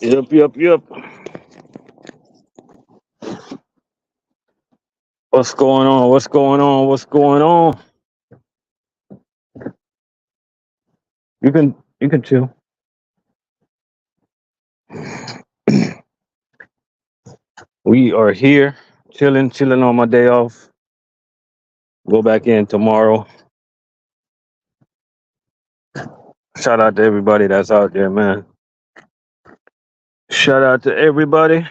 Yep, yep, yep. What's going on? What's going on? What's going on? You can chill. We are here, chilling on my day off. Go back in tomorrow. Shout out to everybody that's out there, man. Shout out to everybody.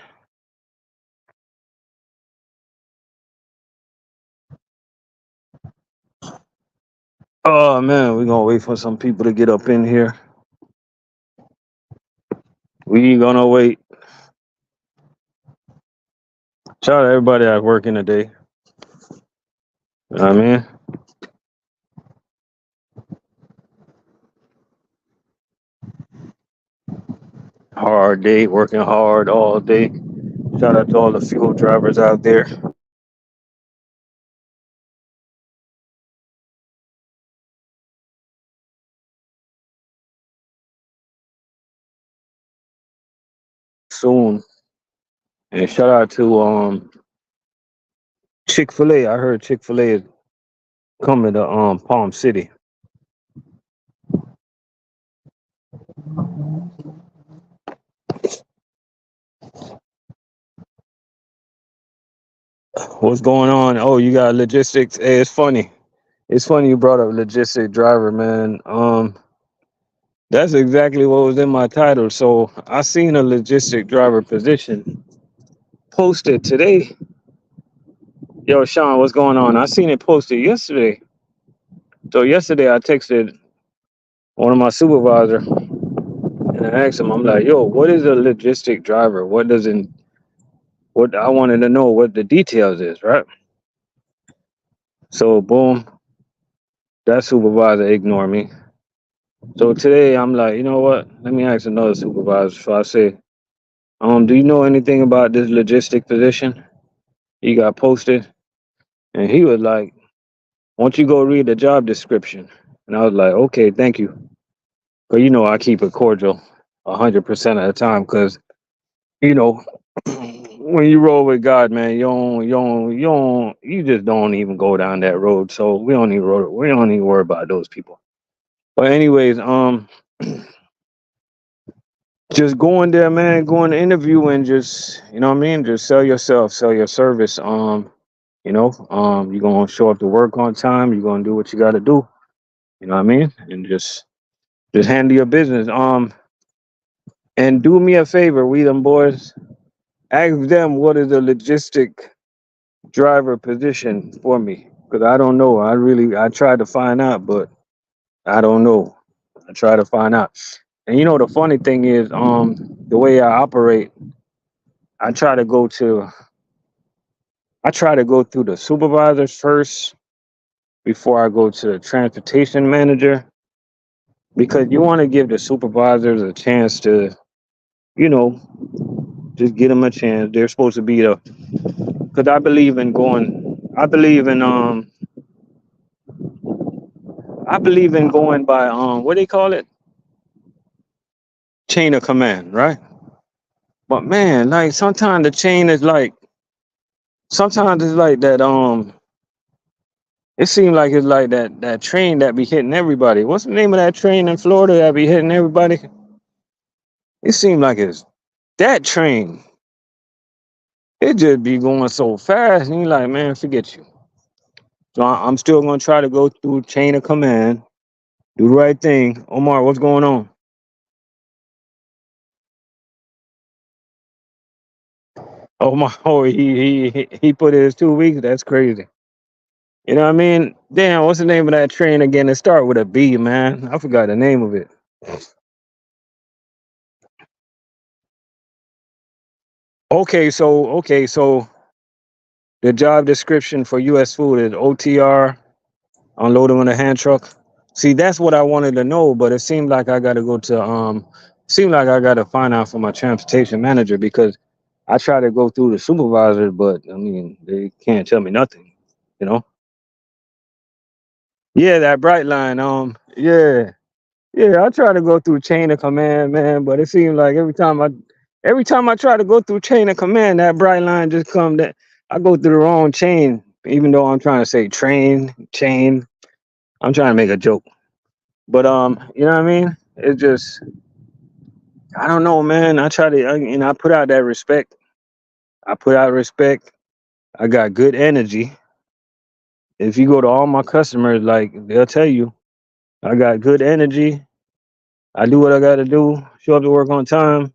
Oh man, we're gonna wait for some people to get up in here. We gonna wait. Shout out to everybody that's working today. You know what I mean? Hard day, working hard all day. Shout out to all the fuel drivers out there. Soon. And shout out to Chick-fil-A. I heard Chick-fil-A is coming to Palm City. What's going on? Oh, you got logistics. Hey, it's funny. It's funny you brought up logistic driver, man. That's exactly what was in my title. So I seen a logistic driver position posted today. Yo, Sean, what's going on? I seen it posted yesterday. So yesterday I texted one of my supervisor and I asked him, I'm like, yo, what is a logistic driver? What I wanted to know what the details is, right? So boom, that supervisor ignored me. So today I'm like, you know what? Let me ask another supervisor. So I say, do you know anything about this logistic position? He got posted, and he was like, "Why don't you go read the job description?" And I was like, "Okay, thank you." But you know, I keep it cordial, 100% of the time, because you know, when you roll with God, man, you just don't even go down that road. So we don't even worry about those people. But anyways, just going there, man, going to interview and just, you know what I mean? Just sell yourself, sell your service. You're gonna show up to work on time, you're gonna do what you gotta do, you know what I mean? And just handle your business. And do me a favor, we them boys, ask them what is the logistic driver position for me. Cause I don't know. I tried to find out, but I don't know. I try to find out. And you know the funny thing is, the way I operate, I try to go to I try to go through the supervisors first before I go to the transportation manager because you want to give the supervisors a chance to, you know, just give them a chance. They're supposed to be the because I believe in going by what do they call it? Chain of command, right? But man, like sometimes it's like that it seems like it's like that train that be hitting everybody. What's the name of that train in Florida that be hitting everybody? It seems like it's that train. It just be going so fast, and you like, man, forget you. So I'm still gonna try to go through chain of command, do the right thing. Omar, what's going on? Omar, oh, he put his 2 weeks. That's crazy. You know what I mean? Damn, what's the name of that train again? It start with a B, man. I forgot the name of it. Okay, so the job description for U.S. Food is OTR, unloading on a hand truck. See, that's what I wanted to know, but it seemed like I got to go to seemed like I got to find out from my transportation manager because I try to go through the supervisor, but I mean they can't tell me nothing, you know. Yeah, that bright line. Yeah, yeah. I try to go through chain of command, man, but it seems like every time I Every time I try to go through chain of command, that bright line just come that I go through the wrong chain, even though I'm trying to say train, chain. I'm trying to make a joke. But you know what I mean? It's just I don't know, man. I try to and I put out that respect. I put out respect. I got good energy. If you go to all my customers, like they'll tell you, I got good energy. I do what I gotta do, show up to work on time.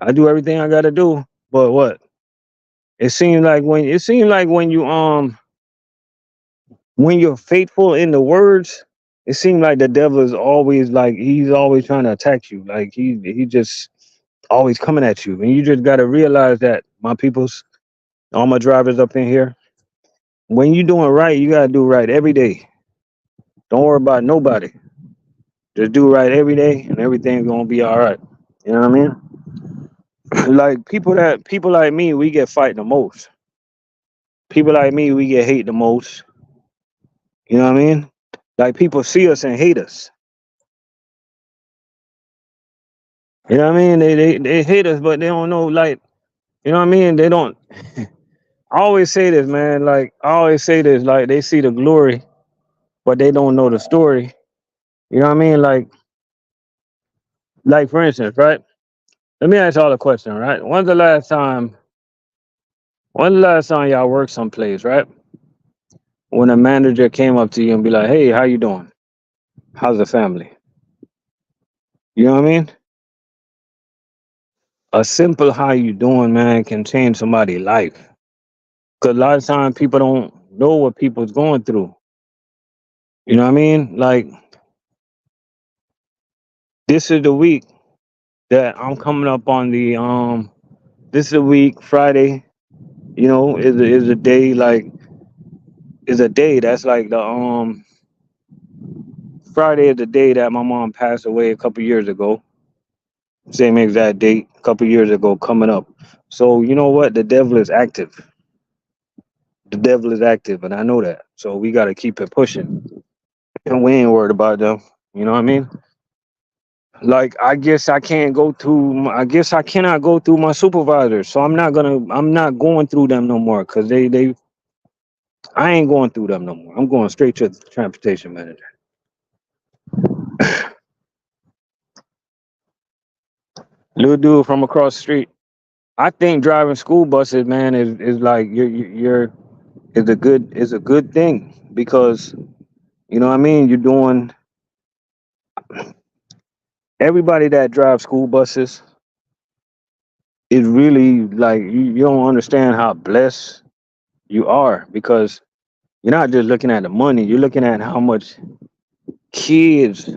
I do everything I gotta do. But what? It seems like when you're faithful in the words, it seems like the devil is always like he's always trying to attack you. Like he just always coming at you. And you just gotta realize that, my peoples, all my drivers up in here, when you doing right, you gotta do right every day. Don't worry about nobody. Just do right every day and everything's gonna be all right. You know what I mean? Like people like me, we get fight the most. People like me, we get hate the most. You know what I mean? Like people see us and hate us. You know what I mean? They hate us, but they don't know. Like you know what I mean? They don't. I always say this, man. Like I always say this. Like they see the glory, but they don't know the story. You know what I mean? Like for instance, right? Let me ask y'all a question, right? When's the last time y'all worked someplace, right? When a manager came up to you and be like, "Hey, how you doing? How's the family?" You know what I mean? A simple "How you doing," man, can change somebody's life. Cause a lot of times people don't know what people's going through. You know what I mean? Like this is the week that I'm coming up on the this is the week Friday. You know, is a day like is a day that's like the Friday is the day that my mom passed away a couple years ago. Same exact date a couple years ago coming up. So you know what? The devil is active. The devil is active, and I know that. So we got to keep it pushing, and we ain't worried about them. You know what I mean? Like I guess I can't go through. I guess I cannot go through my supervisors, so I'm not gonna. I'm not going through them no more because they. I ain't going through them no more. I'm going straight to the transportation manager. Little dude from across the street. I think driving school buses, man, is like you're is a good thing because you know what I mean. You're doing everybody that drives school buses is really like you don't understand how blessed you are because you're not just looking at the money. You're looking at how much kids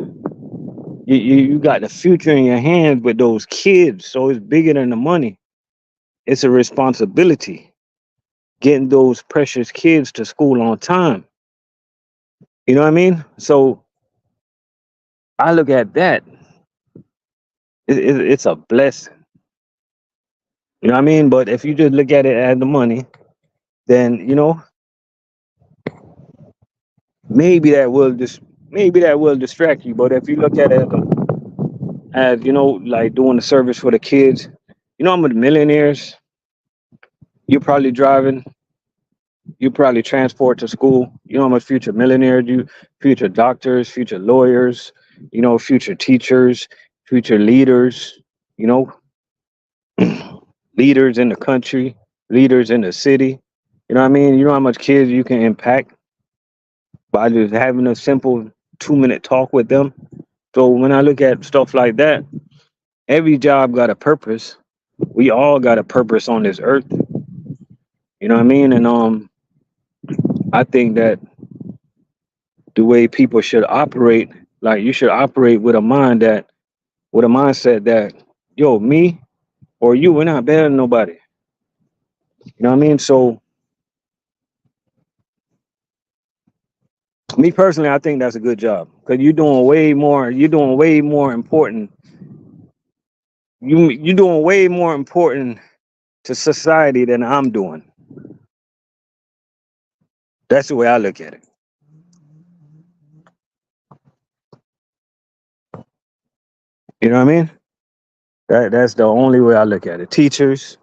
you got the future in your hands with those kids. So it's bigger than the money. It's a responsibility getting those precious kids to school on time. You know what I mean? So I look at that. It's a blessing. You know what I mean? But if you just look at it as the money, then you know maybe that will just maybe that will distract you. But if you look at it as you know, like doing the service for the kids, you know, I'm with millionaires. You're probably driving. You probably transport to school. You know how much future millionaires, you future doctors, future lawyers, you know, future teachers, future leaders. You know, leaders in the country, leaders in the city. You know what I mean? You know how much kids you can impact by just having a simple 2 minute talk with them. So when I look at stuff like that, every job got a purpose. We all got a purpose on this earth. You know what I mean? And I think that the way people should operate, like you should operate with a mindset that, yo, me or you, we're not better than nobody. You know what I mean? So me personally, I think that's a good job because you're doing way more. You're doing way more important. You're doing way more important to society than I'm doing. That's the way I look at it. You know what I mean? That's the only way I look at it. Teachers,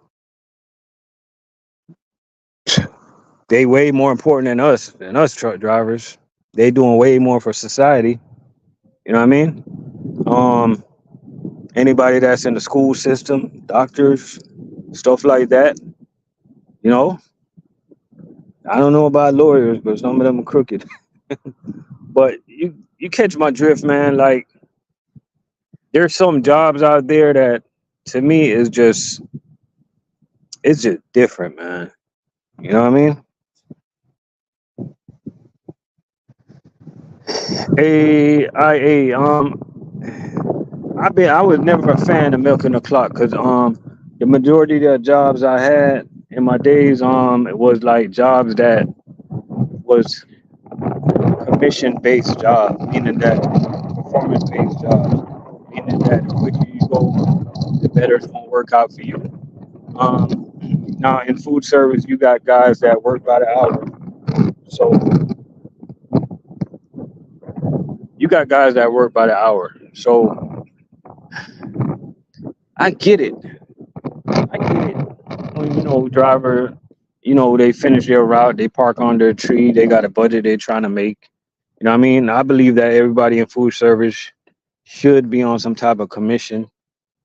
they way more important than us truck drivers. They doing way more for society. You know what I mean? Um, Anybody that's in the school system, doctors, stuff like that. You know, I don't know about lawyers, but some of them are crooked. But you catch my drift, man. Like there's some jobs out there that to me is just it's just different, man. You know what I mean? I was never a fan of milking the clock because the majority of the jobs I had in my days it was like jobs that was commission based jobs, meaning that performance based jobs, meaning that the quicker you go, the better it's gonna work out for you. Um, Now in food service, you got guys that work by the hour, so you got guys that work by the hour. So I get it. I get it. When driver, they finish their route, they park on their tree, they got a budget they're trying to make. You know what I mean? I believe that everybody in food service should be on some type of commission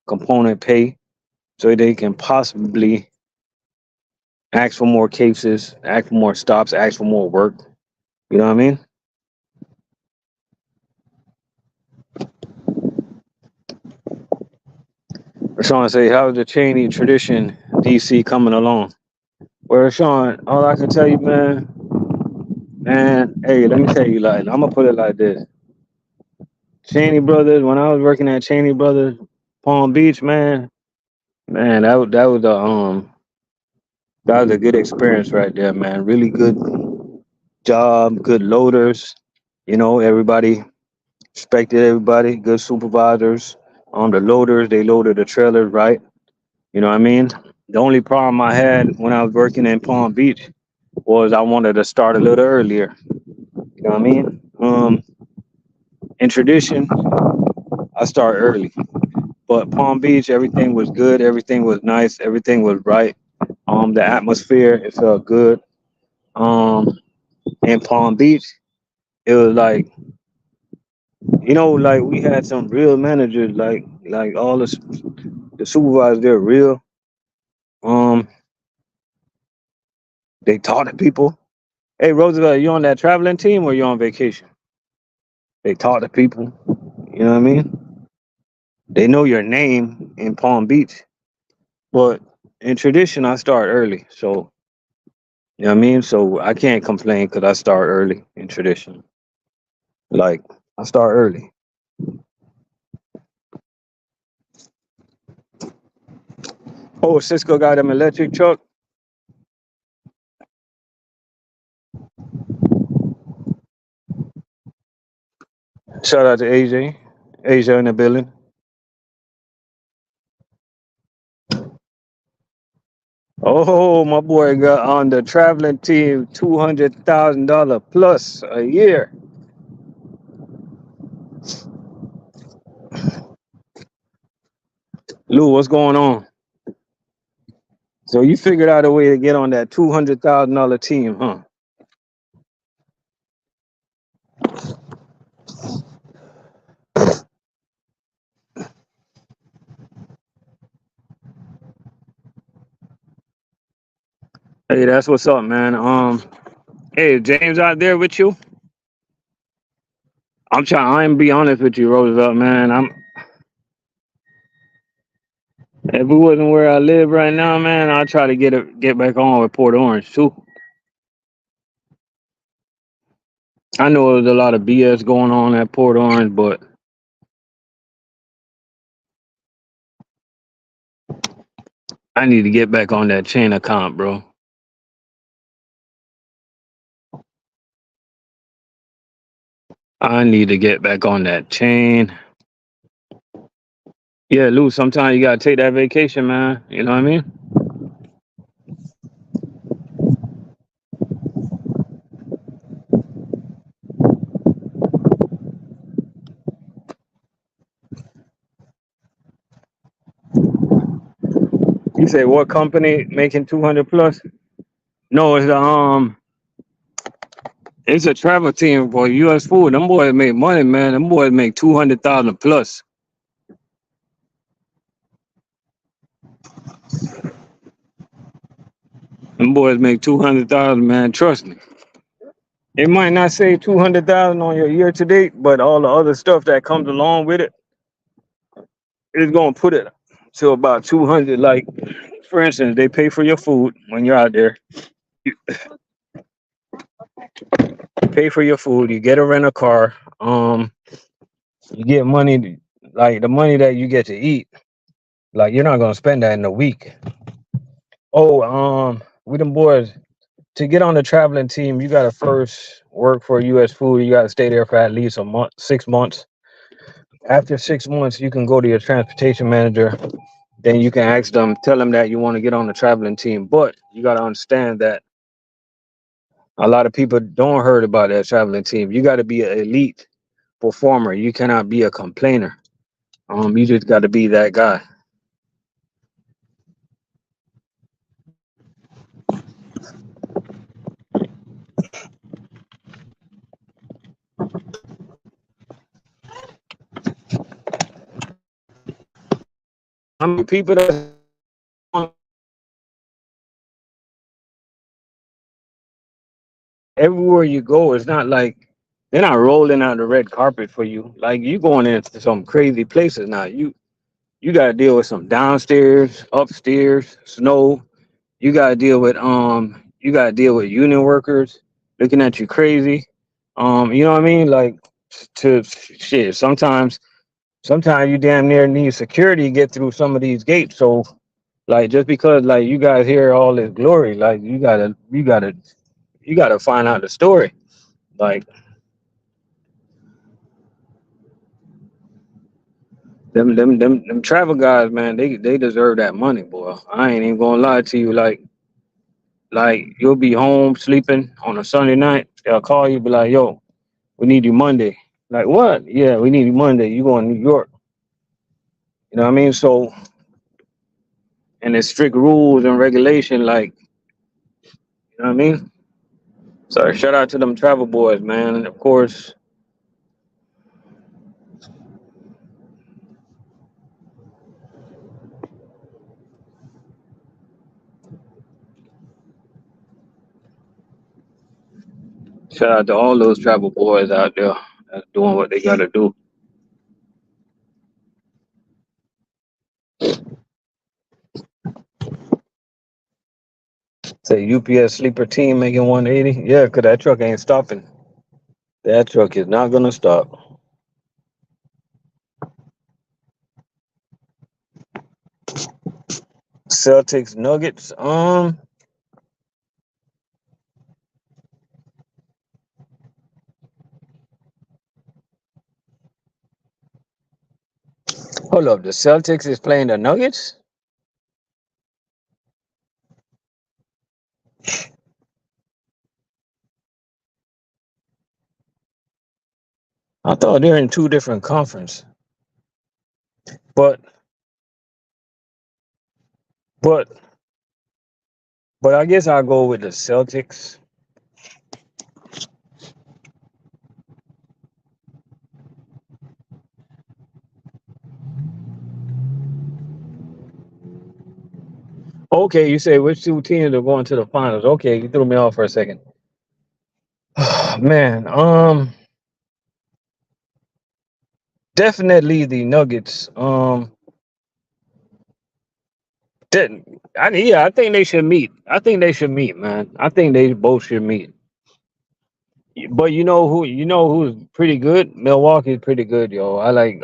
component pay so they can possibly ask for more cases, ask for more stops, ask for more work. You know what I mean? Sean say, how's the Cheney tradition DC coming along? Well, Sean, all I can tell you, man, hey, let me tell you, like, I'm gonna put it like this. Cheney Brothers, when I was working at Cheney Brothers, Palm Beach, man, that was a good experience right there, man. Really good job, good loaders. Everybody respected everybody, good supervisors. The loaders, they loaded the trailers right. You know what I mean? The only problem I had when I was working in Palm Beach was I wanted to start a little earlier. You know what I mean? In tradition, I start early. But Palm Beach, everything was good, everything was nice, everything was right. The atmosphere, it felt good. Um, in Palm Beach, it was like we had some real managers, like all the supervisors, they're real. Um, they talk to people. Hey, Roosevelt, you on that traveling team or you on vacation? They talk to people. You know what I mean? They know your name in Palm Beach, but in tradition, I start early. So, you know what I mean? So I can't complain because I start early in tradition. Like, I start early. Oh, Cisco got them electric truck. Shout out to AJ. Asia in the building. Oh, my boy got on the traveling team $200,000 plus a year. Lou, what's going on? So you figured out a way to get on that $200,000 team, huh? Hey, that's what's up, man. Hey, James out there with you? I'm be honest with you, Roosevelt, man. If we wasn't where I live right now, man, I'll try to get back on with Port Orange too. I know there's a lot of BS going on at Port Orange, but I need to get back on that chain account, bro. I need to get back on that chain. Yeah, Lou, sometimes you gotta take that vacation, man. You know what I mean? You say what company making 200 plus? No, it's a travel team for U.S. Food. Them boys make money, man. Them boys make 200,000 plus. Them boys make 200,000, man. Trust me. It might not say 200,000 on your year to date, but all the other stuff that comes along with it is gonna put it to about 200. Like, for instance, they pay for your food when you're out there. You pay for your food. You get a rent a car. You get money, like the money that you get to eat. Like you're not gonna spend that in a week. Oh, with them boys to get on the traveling team, you gotta first work for U.S. Food. You gotta stay there for at least a month, 6 months. After 6 months, you can go to your transportation manager. Then you can ask them, tell them that you want to get on the traveling team. But you gotta understand that a lot of people don't heard about that traveling team. You gotta be an elite performer. You cannot be a complainer. You just gotta be that guy. I mean, people that everywhere you go, it's not like they're not rolling out the red carpet for you. Like you going into some crazy places now. You got to deal with some downstairs, upstairs, snow. You got to deal with union workers looking at you crazy. You know what I mean? Like to shit. Sometimes you damn near need security to get through some of these gates. So like just because like you guys hear all this glory, like you gotta find out the story. Like them travel guys, man, they deserve that money, boy. I ain't even gonna lie to you. Like you'll be home sleeping on a Sunday night. They'll call you, be like, "Yo, we need you Monday." Like what? Yeah, we need you Monday. You going to New York? You know what I mean? So and there's strict rules and regulation. Like you know what I mean? So shout out to them travel boys, man. And of course, shout out to all those travel boys out there that's doing what they gotta do. Say UPS sleeper team making 180. Yeah, cause that truck ain't stopping. That truck is not gonna stop. Celtics Nuggets. Hold up. The Celtics is playing the Nuggets. I thought they're in two different conferences. But but but I guess I'll go with the Celtics. Okay, you say which two teams are going to the finals? Okay, you threw me off for a second. Man, definitely the Nuggets. That, yeah, I think they should meet. I think they should meet, man. I think they both should meet. But you know who? You know who's pretty good? Milwaukee's pretty good, yo. I like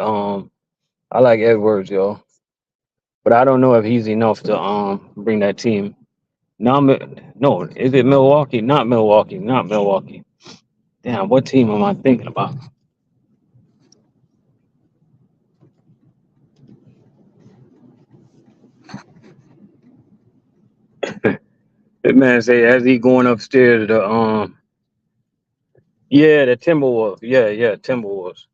Edwards, yo. But I don't know if he's enough to bring that team. No, no, is it Milwaukee? Not Milwaukee. Not Milwaukee. Damn, what team am I thinking about? That man say as he going upstairs, the yeah, the Timberwolves. Yeah, yeah, Timberwolves.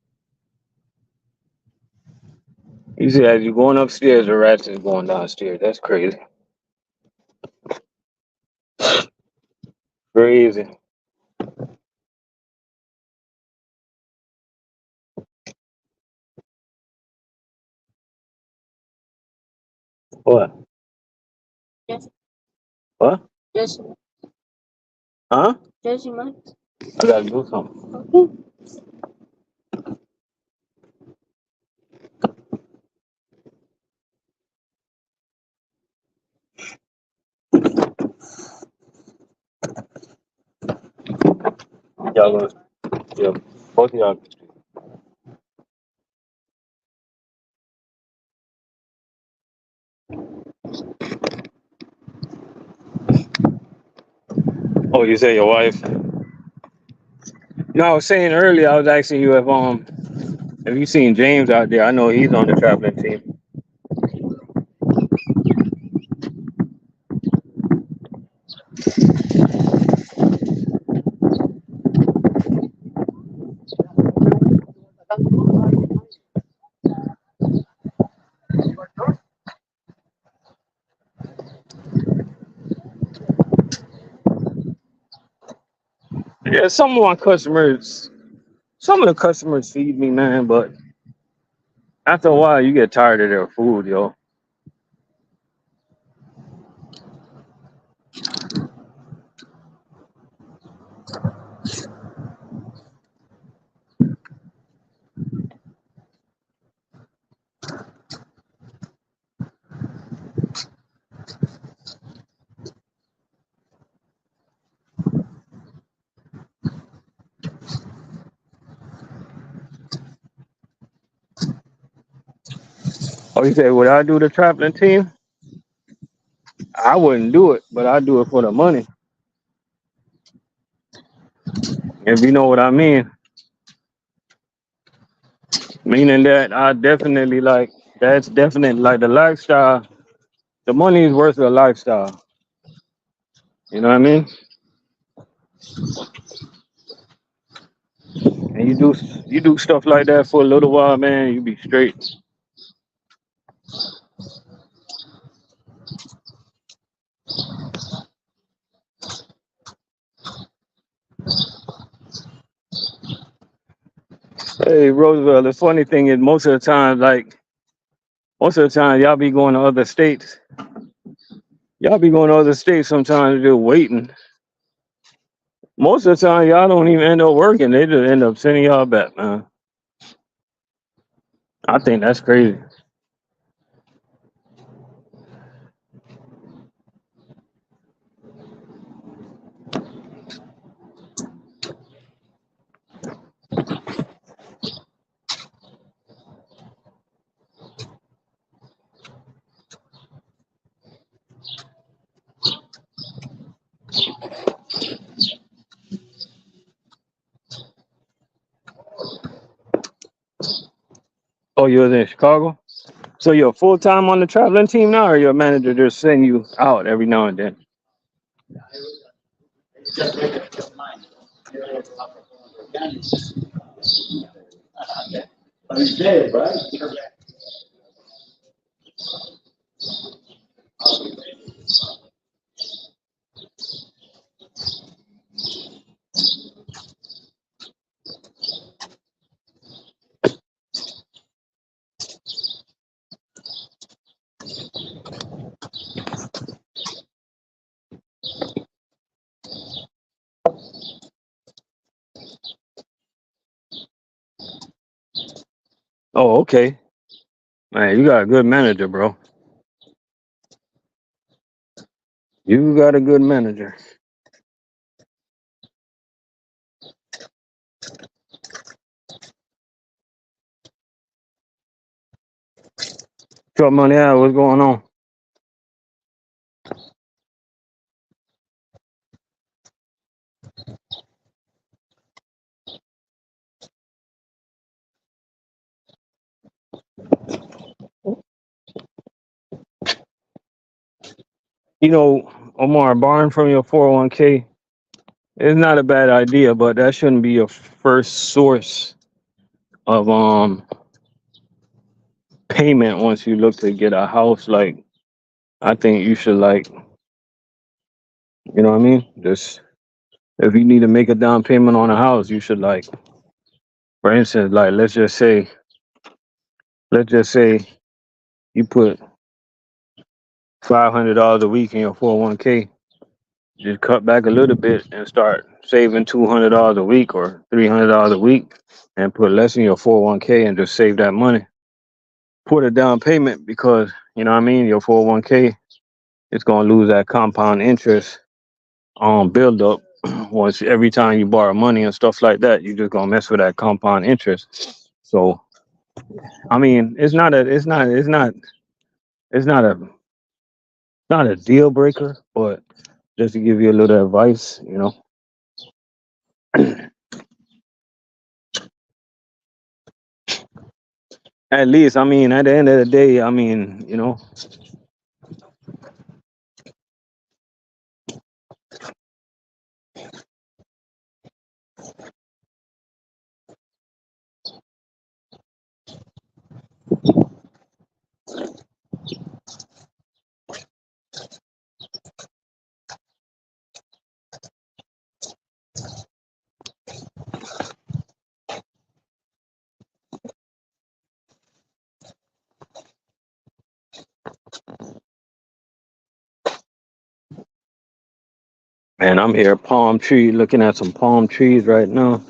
You see, as you going upstairs, the Rats is going downstairs. That's crazy. Crazy. What? What? Huh? I gotta do something. Y'all gonna, yeah, both of y'all. Oh, you say your wife? No, I was saying earlier. I was asking you if have you seen James out there? I know he's on the traveling team. Yeah, some of the customers feed me, man, but after a while, you get tired of their food, yo. Oh, you say, would I do the traveling team? I wouldn't do it, but I do it for the money. If you know what I mean. Meaning that I definitely like, that's definitely like the lifestyle. The money is worth the lifestyle. You know what I mean? And you do stuff like that for a little while, man, you be straight. Hey, Roosevelt, the funny thing is most of the time y'all be going to other states. Y'all be going to other states sometimes just waiting. Most of the time y'all don't even end up working. They just end up sending y'all back, man. I think that's crazy. Oh, you was in Chicago? So you're full time on the traveling team now, or your manager just send you out every now and then? Oh, okay. Man, you got a good manager, bro. You got a good manager. Truck money out, what's going on? You know, Omar, borrowing from your 401k is not a bad idea, but that shouldn't be your first source of payment once you look to get a house. Like, I think you should, like, you know what I mean? Just If you need to make a down payment on a house, you should like, for instance, like let's just say you put $500 a week in your 401k. Just cut back a little bit and start saving $200 a week or $300 a week, and put less in your 401k and just save that money. Put a down payment because you know what I mean. Your 401k is gonna lose that compound interest build up. Once every time you borrow money and stuff like that, you just gonna mess with that compound interest. So I mean, it's not a deal breaker, but just to give you a little advice, at least, I mean, at the end of the day, I mean, man, I'm here looking at some palm trees right now.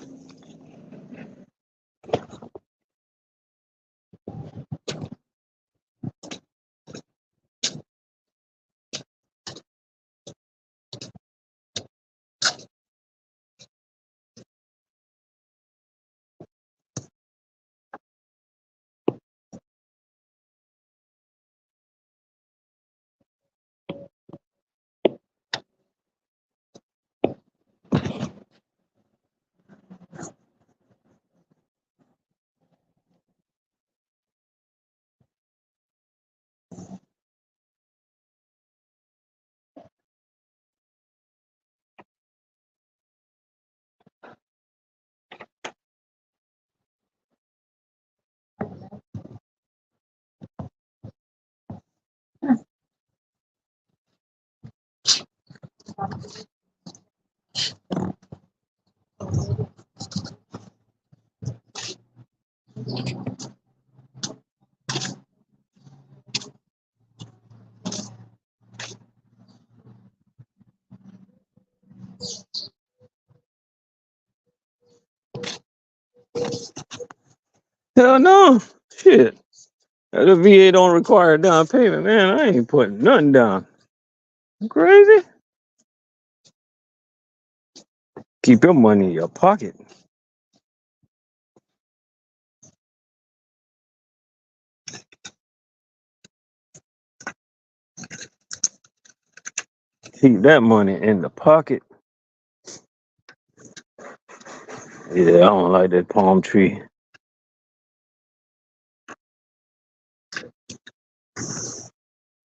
Hell no, shit. The VA don't require a down payment, man. I ain't putting nothing down. You crazy? Keep your money in your pocket. Keep that money in the pocket. Yeah, I don't like that palm tree.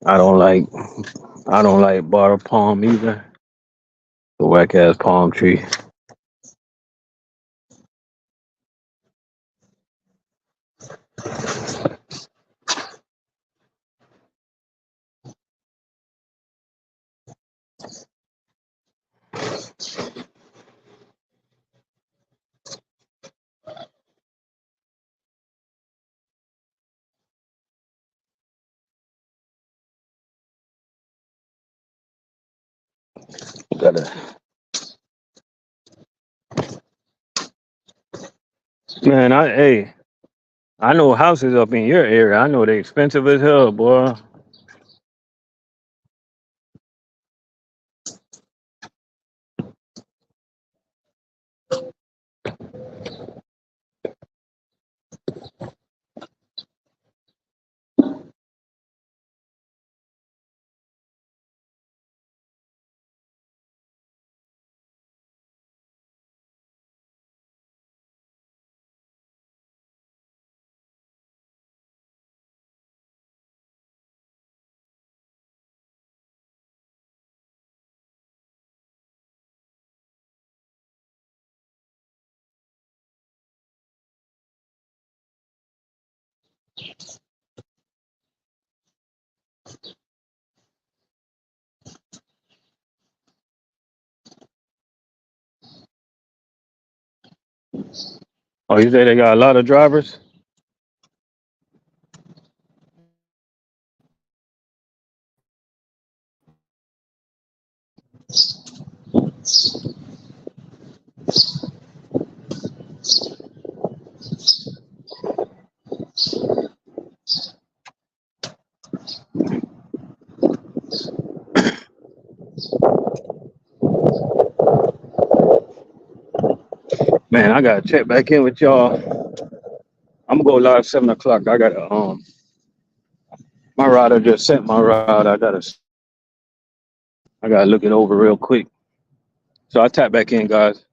I don't like I don't like bar palm either. The whack ass palm tree. Gotta Man, I know houses up in your area. I know they expensive as hell, boy. Oh, you say they got a lot of drivers? Man, I gotta check back in with y'all. I'm gonna go live 7 o'clock. I gotta my router just sent my route. I gotta look it over real quick. So I tap back in, guys.